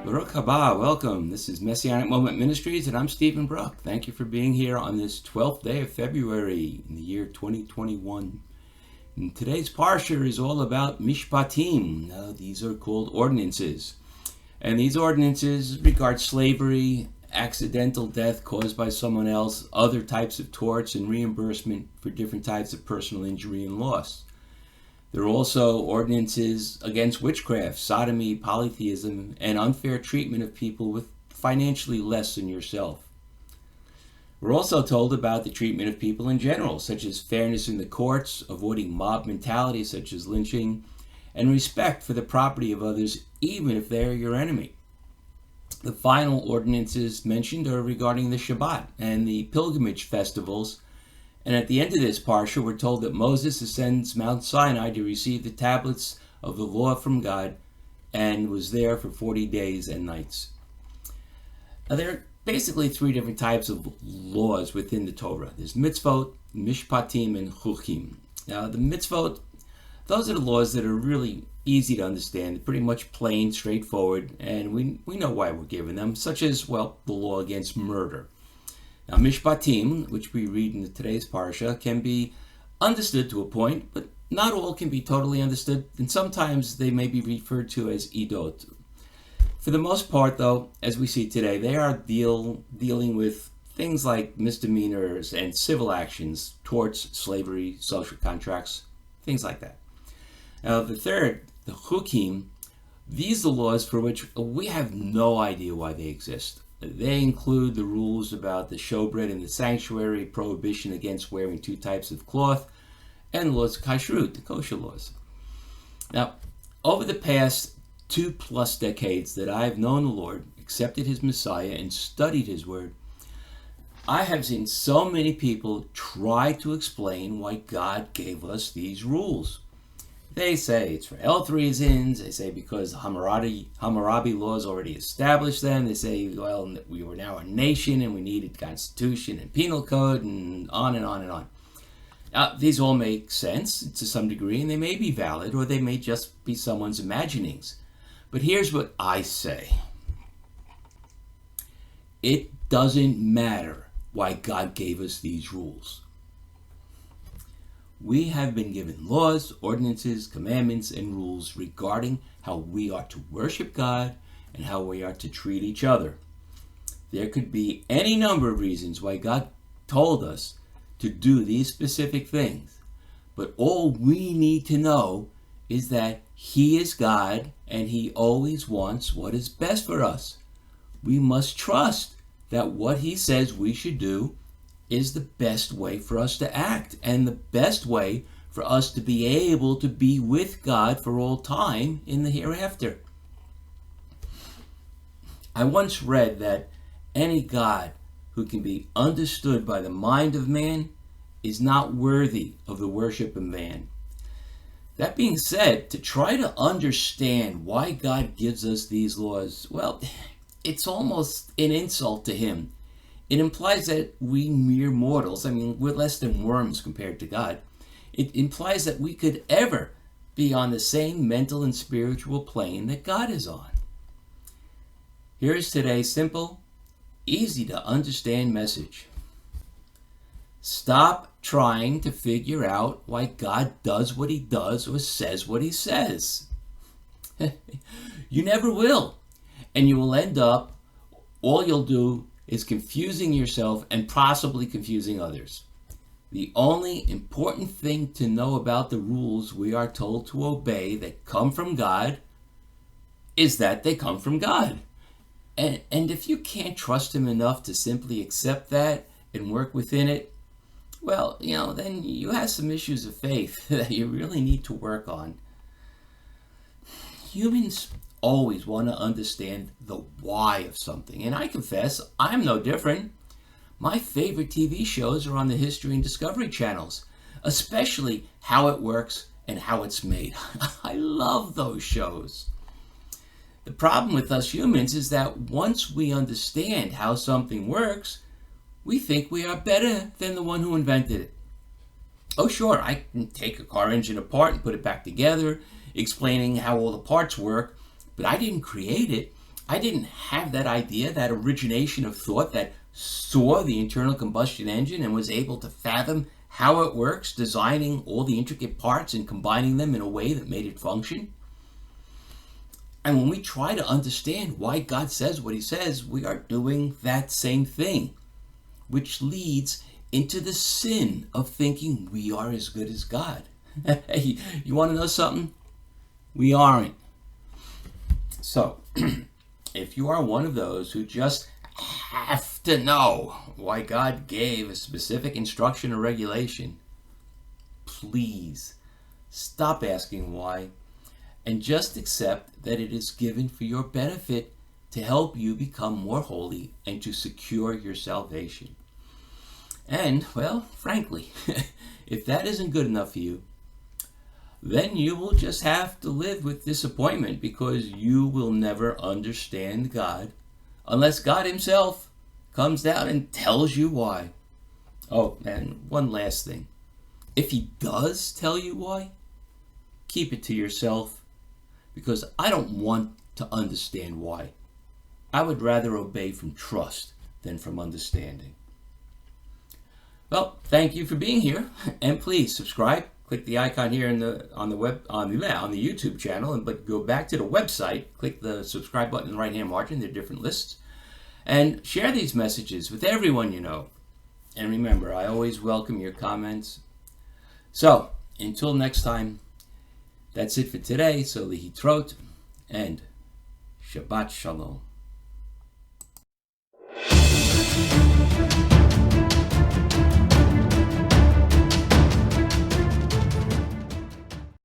Baruch haba, welcome. This is Messianic Moment Ministries, and I'm Stephen Bruck. Thank you for being here on this 12th day of February in the year 2021. And today's parashah is all about mishpatim. These are called ordinances. And these ordinances regard slavery, accidental death caused by someone else, other types of torts, and reimbursement for different types of personal injury and loss. There are also ordinances against witchcraft, sodomy, polytheism, and unfair treatment of people with financially less than yourself. We're also told about the treatment of people in general, such as fairness in the courts, avoiding mob mentality such as lynching, and respect for the property of others, even if they are your enemy. The final ordinances mentioned are regarding the Shabbat and the pilgrimage festivals. And at the end of this parsha, we're told that Moses ascends Mount Sinai to receive the tablets of the law from God and was there for 40 days and nights. Now, there are basically three different types of laws within the Torah. There's mitzvot, mishpatim, and chukim. Now, the mitzvot, those are the laws that are really easy to understand, pretty much plain, straightforward, and we know why we're given them, such as, well, the law against murder. Now, mishpatim, which we read in today's parasha, can be understood to a point, but not all can be totally understood, and sometimes they may be referred to as idot. For the most part, though, as we see today, they are dealing with things like misdemeanors and civil actions, torts, slavery, social contracts, things like that. Now, the third, the chukim, these are the laws for which we have no idea why they exist. They include the rules about the showbread in the sanctuary, prohibition against wearing two types of cloth, and laws of kashrut, the kosher laws. Now, over the past 2+ decades that I have known the Lord, accepted his Messiah, and studied his word, I have seen so many people try to explain why God gave us these rules. They say it's for health reasons. They say because Hammurabi laws already established them. They say, well, we were now a nation and we needed constitution and penal code and on and on and on. Now, these all make sense to some degree, and they may be valid, or they may just be someone's imaginings. But here's what I say. It doesn't matter why God gave us these rules. We have been given laws, ordinances, commandments, and rules regarding how we are to worship God and how we are to treat each other. There could be any number of reasons why God told us to do these specific things, but all we need to know is that He is God and He always wants what is best for us. We must trust that what He says we should do is the best way for us to act and the best way for us to be able to be with God for all time in the hereafter. I once read that any God who can be understood by the mind of man is not worthy of the worship of man. That being said, to try to understand why God gives us these laws, well, it's almost an insult to Him. It implies that we mere mortals, we're less than worms compared to God. It implies that we could ever be on the same mental and spiritual plane that God is on. Here is today's simple, easy to understand message. Stop trying to figure out why God does what He does or says what He says. You never will. And you will end up, all you'll do is confusing yourself and possibly confusing others. The only important thing to know about the rules we are told to obey that come from God is that they come from God. And if you can't trust Him enough to simply accept that and work within it, well, then you have some issues of faith that you really need to work on. Humans always want to understand the why of something, and I confess, I'm no different. My favorite TV shows are on the History and Discovery channels, especially how it works and how it's made. I love those shows. The problem with us humans is that once we understand how something works, we think we are better than the one who invented it. Oh sure, I can take a car engine apart and put it back together, explaining how all the parts work, but I didn't create it. I didn't have that idea, that origination of thought that saw the internal combustion engine and was able to fathom how it works, designing all the intricate parts and combining them in a way that made it function. And when we try to understand why God says what he says, we are doing that same thing, which leads into the sin of thinking we are as good as God. Hey, you want to know something? We aren't. So, if you are one of those who just have to know why God gave a specific instruction or regulation, please stop asking why and just accept that it is given for your benefit to help you become more holy and to secure your salvation. And, well, frankly, if that isn't good enough for you, then you will just have to live with disappointment because you will never understand God unless God himself comes down and tells you why. Oh, and one last thing. If he does tell you why, keep it to yourself because I don't want to understand why. I would rather obey from trust than from understanding. Well, thank you for being here, and please subscribe. Click the icon here on the YouTube channel, but go back to the website. Click the subscribe button in the right-hand margin. There are different lists, and share these messages with everyone you know. And remember, I always welcome your comments. So until next time, that's it for today. So lehitrot and Shabbat Shalom.